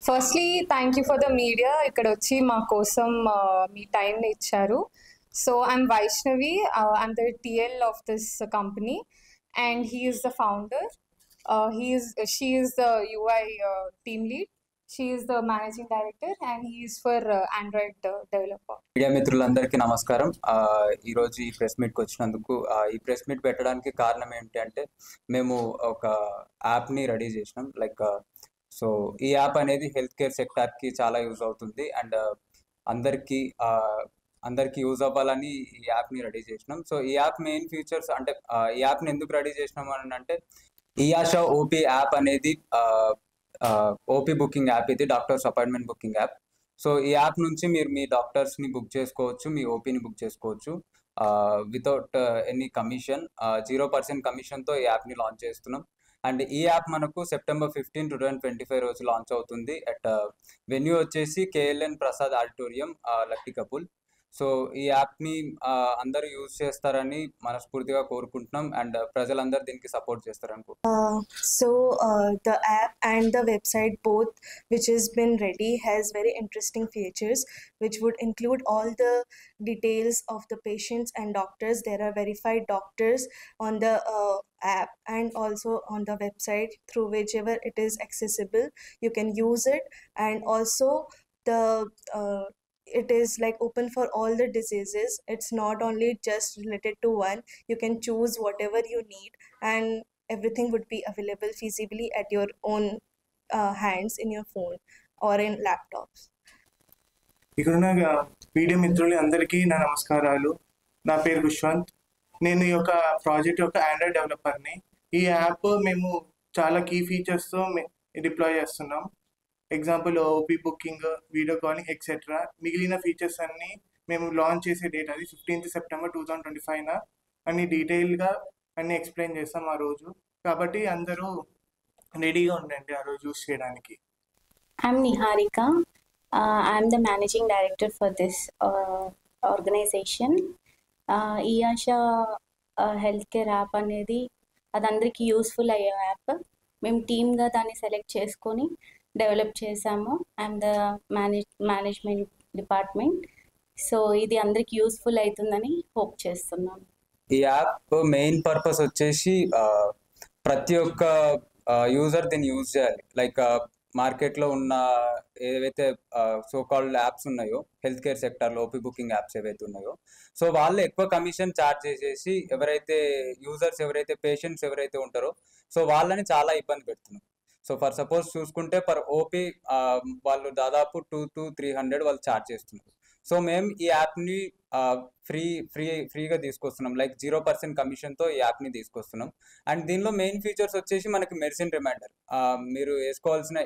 Firstly thank you for the media ఇక్కడ వచ్చి మా కోసం మీ టైంని ఇచ్చారు. So I'm Vaishnavi, I'm the TL of this company and he is the founder. She is the UI team lead. She is the managing director and he is for Android developer. Media మిత్రులందరికీ నమస్కారం. ఈరోజు ఈ press మీట్కి వచ్చినందుకు ఈ press meet పెట్టడానికి కారణం ఏంటి అంటే మేము ఒక యాప్ని రెడీ చేసినాం. సో ఈ యాప్ అనేది హెల్త్ కేర్ సెక్టార్కి చాలా యూజ్ అవుతుంది అండ్ అందరికీ యూజ్ అవ్వాలని ఈ యాప్ని రెడీ చేసినాం. సో ఈ యాప్ మెయిన్ ఫీచర్స్ అంటే ఈ యాప్ని ఎందుకు రెడీ చేసినాం అని అంటే ఈయాషా ఓపీ యాప్ అనేది ఓపీ బుకింగ్ యాప్, ఇది doctors appointment booking app. So ఈ యాప్ నుంచి మీరు మీ డాక్టర్స్ని బుక్ చేసుకోవచ్చు, మీ ఓపీని బుక్ చేసుకోవచ్చు వితౌట్ ఎనీ కమిషన్. 0% కమిషన్తో ఈ యాప్ని లాంచ్ చేస్తున్నాం. అండ్ ఈ యాప్ మనకు September 15, 2025 రోజు లాంచ్ అవుతుంది. అట్ వెన్యూ వచ్చేసి KLN Prasad auditorium, Lakdikapul. So ఈ యాప్ని అందరూ యూజ్ చేస్తారని మనస్ఫూర్తిగా కోరుకుంటున్నాం అండ్ ప్రజలందరూ దీనికి support చేస్తారనుకుంటున్నాం. The app and the website both which has been ready has very interesting features which would include all the details of the patients and doctors. There are verified doctors on the app and also on the website through whichever it is accessible you can use it. And also the it is like open for all the diseases. It's not only just related to one. You can choose whatever you need and everything would be available feasibly at your own hands in your phone or in laptops. ఇక్కడున్న media మిత్రులు అందరికీ నా నమస్కారాలు. నా పేరు విశ్వంత్. నేను ఈ యొక్క ప్రాజెక్ట్ యొక్క ఆండ్రాయిడ్ డెవలపర్ని. ఈ యాప్ మేము చాలా కీ ఫీచర్స్తో డిప్లాయ్ చేస్తున్నాం. Example OP booking, video calling etcetera. మిగిలిన ఫీచర్స్ అన్నీ మేము లాంచ్ చేసే డేట్ అది 15th September 2025 అన్ని డీటెయిల్గా అన్ని ఎక్స్ప్లెయిన్ చేస్తాం ఆ రోజు. కాబట్టి అందరూ రెడీగా ఉండండి ఆ రోజు యూస్ చేయడానికి. I'm Niharika. I'm the managing director for this organization. ఈయాషా హెల్త్ కేర్ యాప్ అనేది అది అందరికీ యూస్ఫుల్ అయ్యే యాప్. మేము టీమ్గా దాన్ని సెలెక్ట్ చేసుకొని డెవలప్ చేసాము. I'm the management department. So ఇది అందరికి యూస్ఫుల్ అవుతుందని హోప్ చేస్తున్నాం. ఈ యాప్ మెయిన్ పర్పస్ వచ్చేసి ప్రతి ఒక్క యూజర్ దీన్ని యూజ్ చేయాలి. మార్కెట్లో ఉన్న ఏవైతే సో కాల్డ్ యాప్స్ ఉన్నాయో హెల్త్ కేర్ సెక్టార్లో ఓపీ బుకింగ్ యాప్స్ ఏవైతే ఉన్నాయో, సో వాళ్ళు ఎక్కువ కమిషన్ ఛార్జ్ చేసేసి ఎవరైతే యూజర్స్ పేషెంట్స్ ఎవరైతే ఉంటారో సో వాళ్ళని చాలా ఇబ్బంది పెడుతున్నారు. సో ఫర్ సపోజ్ చూసుకుంటే పర్ ఓపీ వాళ్ళు దాదాపు 200 to 300 వాళ్ళు ఛార్జ్ చేస్తున్నారు. సో మేము ఈ యాప్ని ఫ్రీగా తీసుకొస్తున్నాం. 0% కమిషన్తో ఈ యాప్ని తీసుకొస్తున్నాం. అండ్ దీనిలో మెయిన్ ఫీచర్స్ వచ్చేసి మనకి మెడిసిన్ రిమైండర్, మీరు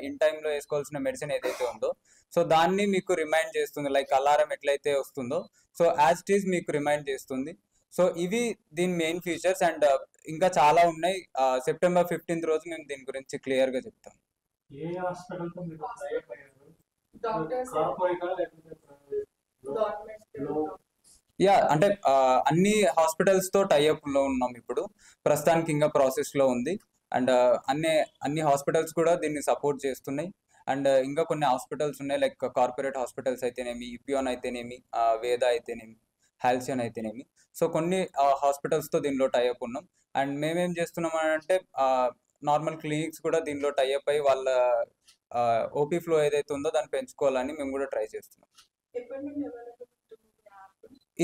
ఇన్ టైంలో వేసుకోవాల్సిన మెడిసిన్ ఏదైతే ఉందో సో దాన్ని మీకు రిమైండ్ చేస్తుంది. అలారం ఎట్లయితే వస్తుందో సో యాజ్ ఇట్ ఈజ్ మీకు రిమైండ్ చేస్తుంది. సో ఇవి దీని మెయిన్ ఫీచర్స్ అండ్ ఇంకా చాలా ఉన్నాయి. September 15 రోజు మేము దీని గురించి క్లియర్గా చెప్తాం. అంటే అన్ని హాస్పిటల్స్తో టైఅప్లో ఉన్నాం ఇప్పుడు ప్రస్తుతానికి, ఇంకా ప్రాసెస్లో ఉంది. అండ్ అన్ని హాస్పిటల్స్ కూడా దీన్ని సపోర్ట్ చేస్తున్నాయి. అండ్ ఇంకా కొన్ని హాస్పిటల్స్ ఉన్నాయి, కార్పొరేట్ హాస్పిటల్స్ అయితేనేమి, ఇపియాన్ అయితేనేమి, వేద అయితేనేమి, హాల్సియన్ అయితేనేమి. సో కొన్ని హాస్పిటల్స్తో దీనిలో టైఅప్ ఉన్నాం. అండ్ మేమేం చేస్తున్నాం అంటే నార్మల్ క్లినిక్స్ కూడా దీనిలో టైఅప్ అయ్యి వాళ్ళ ఓపీ ఫ్లో ఏదైతే ఉందో దాన్ని పెంచుకోవాలని మేము కూడా ట్రై చేస్తున్నాం.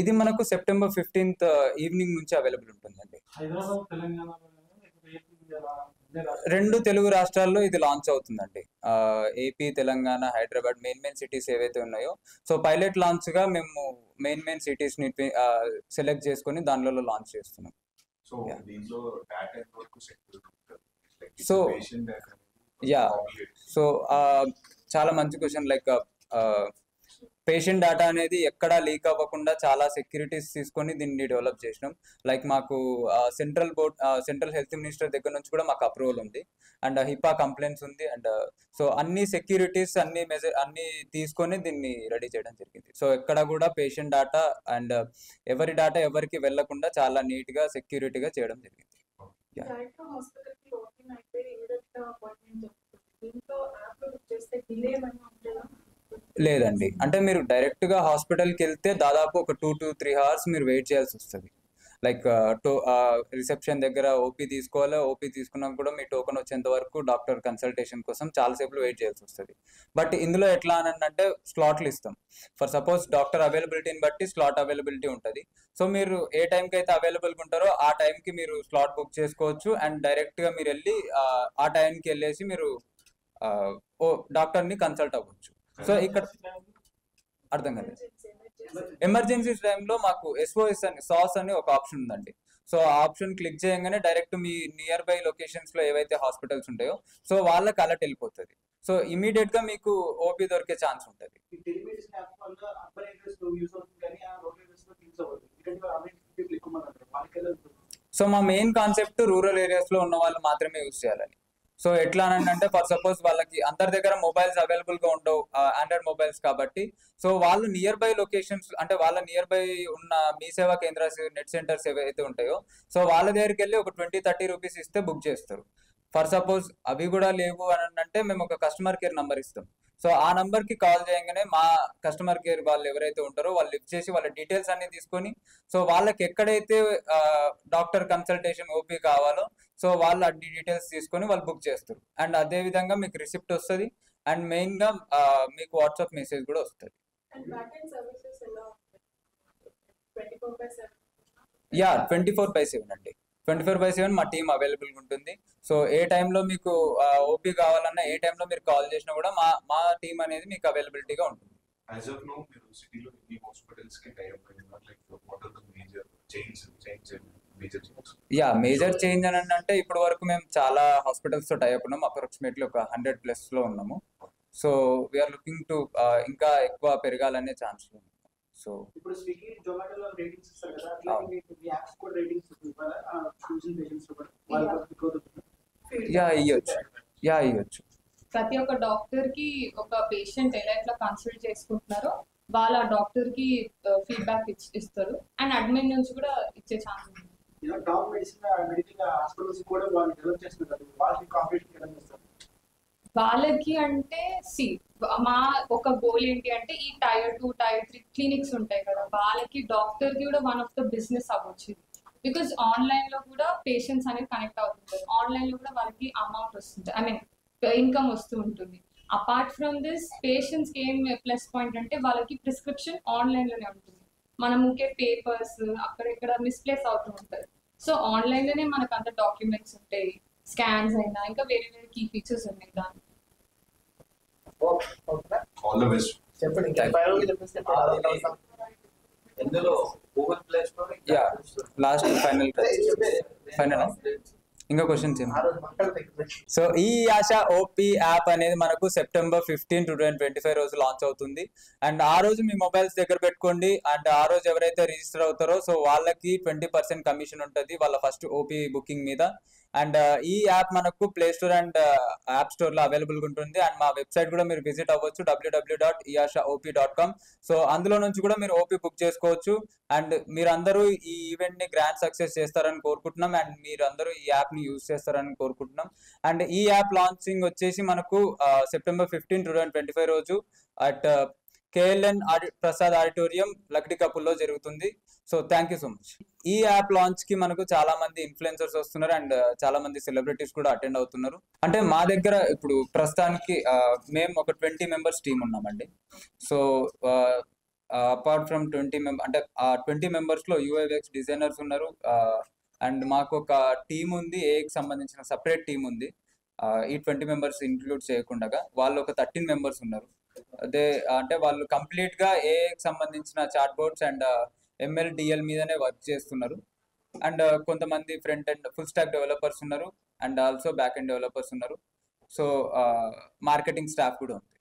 ఇది మనకు September 15 ఈవినింగ్ నుంచి అవైలబుల్ ఉంటుందండి. 2 తెలుగు రాష్ట్రాల్లో ఇది లాంచ్ అవుతుందండి. AP, Telangana, Hyderabad main cities ఏవైతే ఉన్నాయో సో పైలట్ లాంచ్గా మేము మెయిన్ సిటీస్ని సెలెక్ట్ చేసుకొని దానిలో లాంచ్ చేస్తున్నాం. సో చాలా మంచి క్వశ్చన్. పేషెంట్ డేటా అనేది ఎక్కడా లీక్ అవ్వకుండా చాలా సెక్యూరిటీస్ తీసుకొని దీన్ని డెవలప్ చేసినాం. మాకు సెంట్రల్ హెల్త్ మినిస్టర్ దగ్గర నుంచి కూడా మాకు అప్రూవల్ ఉంది అండ్ HIPAA కంప్లైంట్స్ ఉంది. అండ్ సో అన్ని సెక్యూరిటీస్ అన్ని తీసుకొని దీన్ని రెడీ చేయడం జరిగింది. సో ఎక్కడ కూడా పేషెంట్ డేటా అండ్ ఎవరి డేటా ఎవరికి వెళ్లకుండా చాలా నీట్గా సెక్యూరిటీగా చేయడం జరిగింది. లేదండి, అంటే మీరు డైరెక్ట్గా హాస్పిటల్కి వెళ్తే దాదాపు ఒక 2 to 3 hours మీరు వెయిట్ చేయాల్సి వస్తుంది. లైక్ రిసెప్షన్ దగ్గర ఓపీ తీసుకోవాలి. ఓపీ తీసుకున్నాక కూడా మీ టోకెన్ వచ్చేంత వరకు డాక్టర్ కన్సల్టేషన్ కోసం చాలాసేపు వెయిట్ చేయాల్సి వస్తుంది. బట్ ఇందులో ఎట్లా అని అంటే స్లాట్లు ఇస్తాం. ఫర్ సపోజ్ డాక్టర్ అవైలబిలిటీని బట్టి స్లాట్ అవైలబిలిటీ ఉంటుంది. సో మీరు ఏ టైంకి అయితే అవైలబుల్గా ఉంటారో ఆ టైంకి మీరు స్లాట్ బుక్ చేసుకోవచ్చు. అండ్ డైరెక్ట్గా మీరు వెళ్ళి ఆ టైంకి వెళ్ళేసి మీరు డాక్టర్ని కన్సల్ట్ అవ్వచ్చు. సో ఇక్కడ అర్థం కాలేదు. ఎమర్జెన్సీ టైంలో మాకు SOS అని సాస్ అని ఒక ఆప్షన్ ఉందండి. సో ఆ ఆప్షన్ క్లిక్ చేయగానే డైరెక్ట్ మీ నియర్ బై లొకేషన్స్లో ఏవైతే హాస్పిటల్స్ ఉంటాయో సో వాళ్ళకి అలర్ట్ వెళ్ళిపోతుంది. సో ఇమీడియట్గా మీకు ఓపీ దొరికే ఛాన్స్ ఉంటుంది. సో మా మెయిన్ కాన్సెప్ట్ రూరల్ ఏరియాస్లో ఉన్న వాళ్ళు మాత్రమే యూజ్ చేయాలని. సో ఎట్లా అని అంటే ఫర్ సపోజ్ వాళ్ళకి అందరి దగ్గర మొబైల్స్ అవైలబుల్గా ఉండవు, ఆండ్రాయిడ్ మొబైల్స్ కాబట్టి. సో వాళ్ళు నియర్ బై లొకేషన్స్ అంటే వాళ్ళ నియర్ బై ఉన్న మీ సేవా కేంద్రాలు నెట్ సెంటర్స్ ఏవైతే ఉంటాయో సో వాళ్ళ దగ్గరికి వెళ్ళి ఒక 20-30 రూపీస్ ఇస్తే బుక్ చేస్తారు. ఫర్ సపోజ్ అవి కూడా లేవు అని అంటే మేము ఒక కస్టమర్ కేర్ నంబర్ ఇస్తాం. సో ఆ నంబర్కి కాల్ చేయగానే మా కస్టమర్ కేర్ వాళ్ళు ఎవరైతే ఉంటారో వాళ్ళు లిఫ్ట్ చేసి వాళ్ళ డీటెయిల్స్ అన్ని తీసుకొని సో వాళ్ళకి ఎక్కడైతే డాక్టర్ కన్సల్టేషన్ ఓపీ కావాలో సో వాళ్ళు ఆ డీటెయిల్స్ తీసుకొని వాళ్ళు బుక్ చేస్తారు. అండ్ అదే విధంగా మీకు రిసిప్ట్ వస్తుంది. అండ్ మెయిన్గా మీకు వాట్సాప్ మెసేజ్ కూడా వస్తుంది. యా 24/7 అండి. 24/7 మా టీం అవైలబుల్గా ఉంటుంది. సో ఏ టైంలో మీకు ఓపీ కావాలన్నా ఏ టైంలో మీరు కాల్ చేసినా కూడా మా టీం అనేది మీకు అవైలబిలిటీగా ఉంటుంది. As of now, మీరు సిటీలో ఎన్ని హాస్పిటల్స్ కి టై అప్ అయినా like what are the major yeah major change అని అంటే ఇప్పటి వరకు మేము చాలా హాస్పిటల్స్ తో టై అప్ ఉన్నాము. అప్రాక్సిమేట్లీ ఒక 100+ లో ఉన్నాము. సో వీఆర్ లుకింగ్ టు ఇంకా ఎక్కువ పెరగాలనే ఛాన్స్ ఉంది. సో ఇప్పుడు స్విగ్గీ జొమాటోలో రేటింగ్స్ ఇస్తారు కదా, అట్లా మీ యాప్స్ కూడా రేటింగ్స్ ఇవ్వాలా చూసిన పేషెంట్స్ కూడా ఇవ్వచ్చు. ప్రతి ఒక్క డాక్టర్ కి ఒక పేషెంట్ ఎట్లా కన్సల్ట్ చేసుకుంటున్నారో వాళ్ళ డాక్టర్ కి ఫీడ్బ్యాక్ ఇస్తారు. అండ్ అడ్మిన్ నుంచి కూడా ఇచ్చే ఛాన్స్ ఉంది. టాప్ మెడికల్ హాస్పిటల్స్ కూడా వాళ్ళు డెవలప్ చేస్తున్నారు. వాళ్ళకి కాంపిటీషన్ ఎలా చేస్తారు? వాళ్ళకి అంటే మా ఒక గోల్ ఏంటి అంటే ఈ Tier 2, Tier 3 క్లినిక్స్ ఉంటాయి కదా, వాళ్ళకి డాక్టర్ కి కూడా వన్ ఆఫ్ ద బిజినెస్ అవ్వచ్చు. బికాజ్ ఆన్లైన్ లో కూడా పేషెంట్స్ అనేది కనెక్ట్ అవుతుంటారు. ఆన్లైన్ లో కూడా వాళ్ళకి అమౌంట్ వస్తుంది, ఐ మీన్ ఇన్కమ్ వస్తూ ఉంటుంది. అపార్ట్ ఫ్రమ్ దిస్ పేషెంట్స్ కి ఏం ప్లస్ పాయింట్ అంటే వాళ్ళకి ప్రిస్క్రిప్షన్ ఆన్లైన్ లోనే ఉంటుంది. మనం ఊకే పేపర్స్ అక్కడెక్కడ మిస్ప్లేస్ అవుతూ ఉంటారు. సో ఆన్లైన్ లోనే మనకు అంత డాక్యుమెంట్స్ ఉంటాయి, స్కాన్స్ అయినా ఇంకా వేరే వేరే కీ ఫీచర్స్ ఉన్నాయి దానికి. All the best. చెప్పండి ఎందులో Google play store yeah last final ఇంకా క్వశ్చన్స్ ఏమి? సో ఈ ఆశ ఓపీ యాప్ అనేది మనకు September 15, 2025 రోజు లాంచ్ అవుతుంది. అండ్ ఆ రోజు మీ మొబైల్స్ దగ్గర పెట్టుకోండి. అండ్ ఆ రోజు ఎవరైతే రిజిస్టర్ అవుతారో సో వాళ్ళకి 20% కమిషన్ ఉంటుంది వాళ్ళ ఫస్ట్ ఓపీ బుకింగ్ మీద. అండ్ ఈ యాప్ మనకు play store and app store లో అవైలబుల్గా ఉంటుంది. అండ్ మా వెబ్సైట్ కూడా మీరు విజిట్ అవ్వచ్చు www.eashaop.com. సో అందులో నుంచి కూడా మీరు ఓపీ బుక్ చేసుకోవచ్చు. అండ్ మీరందరూ ఈ ఈవెంట్ ని గ్రాండ్ సక్సెస్ చేస్తారని కోరుకుంటున్నాం. అండ్ మీరందరూ ఈ యాప్ ని యూజ్ చేస్తారని కోరుకుంటున్నాం. అండ్ ఈ యాప్ లాంచింగ్ వచ్చేసి మనకు September 15, 2025 రోజు అట్ KLN ప్రసాద్ ఆడిటోరియం లక్డికపుల్లో జరుగుతుంది. So thank you so much. ఈ యాప్ లాంచ్ కి మనకు చాలా మంది ఇన్ఫ్లుయెన్సర్స్ వస్తున్నారు అండ్ చాలా మంది సెలబ్రిటీస్ కూడా అటెండ్ అవుతున్నారు. అంటే మా దగ్గర ఇప్పుడు ప్రస్తుతానికి మేము ఒక 20 మెంబర్స్ టీం ఉన్నామండి. సో అపార్ట్ ఫ్రమ్ 20 అంటే ఆ 20 మెంబర్స్ లో UIX డిజైనర్స్ ఉన్నారు. అండ్ మాకు ఒక టీం ఉంది, ఏకి సంబంధించిన సపరేట్ టీం ఉంది. ఈ 20 మెంబర్స్ ఇంక్లూడ్ చేయకుండా వాళ్ళు ఒక 13 మెంబర్స్ ఉన్నారు. అదే అంటే వాళ్ళు కంప్లీట్ గా ఏకి సంబంధించిన chat boards and ML DL మీదనే వర్క్ చేస్తున్నారు. అండ్ కొంతమంది front and full stack developers ఉన్నారు and also back end developers ఉన్నారు. సో మార్కెటింగ్ స్టాఫ్ కూడా ఉంది.